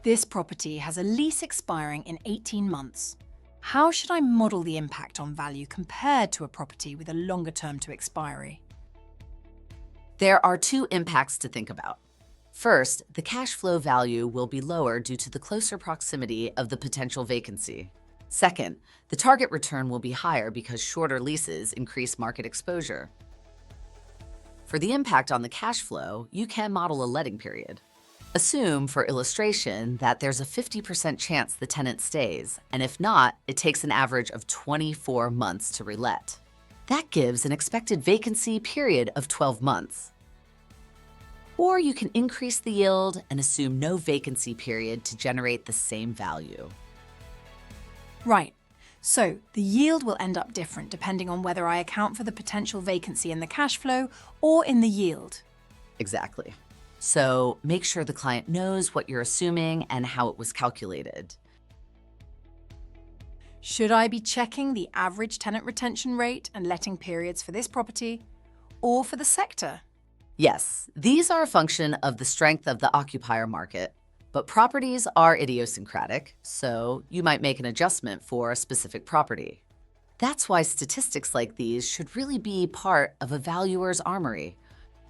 This property has a lease expiring in 18 months. How should I model the impact on value compared to a property with a longer term to expiry? There are two impacts to think about. First, the cash flow value will be lower due to the closer proximity of the potential vacancy. Second, the target return will be higher because shorter leases increase market exposure. For the impact on the cash flow, you can model a letting period. Assume, for illustration, that there's a 50% chance the tenant stays, and if not, it takes an average of 24 months to relet. That gives an expected vacancy period of 12 months. Or you can increase the yield and assume no vacancy period to generate the same value. Right. So the yield will end up different depending on whether I account for the potential vacancy in the cash flow or in the yield. Exactly. So make sure the client knows what you're assuming and how it was calculated. Should I be checking the average tenant retention rate and letting periods for this property or for the sector? Yes, these are a function of the strength of the occupier market, but properties are idiosyncratic, so you might make an adjustment for a specific property. That's why statistics like these should really be part of a valuer's armory.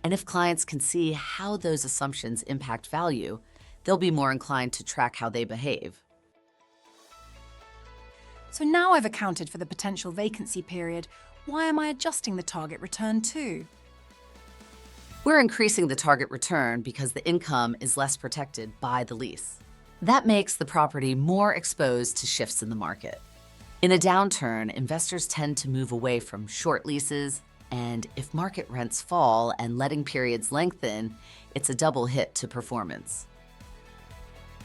And if clients can see how those assumptions impact value, they'll be more inclined to track how they behave. So now I've accounted for the potential vacancy period, why am I adjusting the target return too? We're increasing the target return because the income is less protected by the lease. That makes the property more exposed to shifts in the market. In a downturn, investors tend to move away from short leases, and if market rents fall and letting periods lengthen, it's a double hit to performance.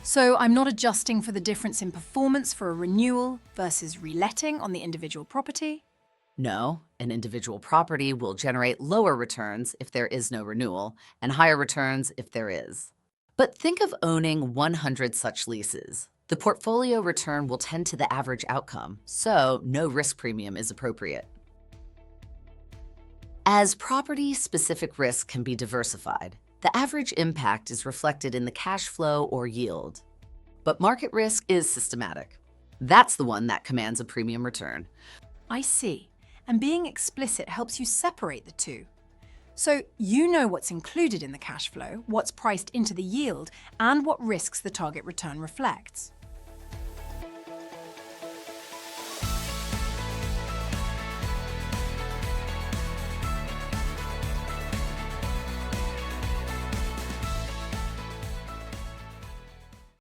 So I'm not adjusting for the difference in performance for a renewal versus reletting on the individual property? No, an individual property will generate lower returns if there is no renewal, and higher returns if there is. But think of owning 100 such leases. The portfolio return will tend to the average outcome, so no risk premium is appropriate. As property-specific risk can be diversified, the average impact is reflected in the cash flow or yield. But market risk is systematic. That's the one that commands a premium return. I see. And being explicit helps you separate the two. So you know what's included in the cash flow, what's priced into the yield, and what risks the target return reflects.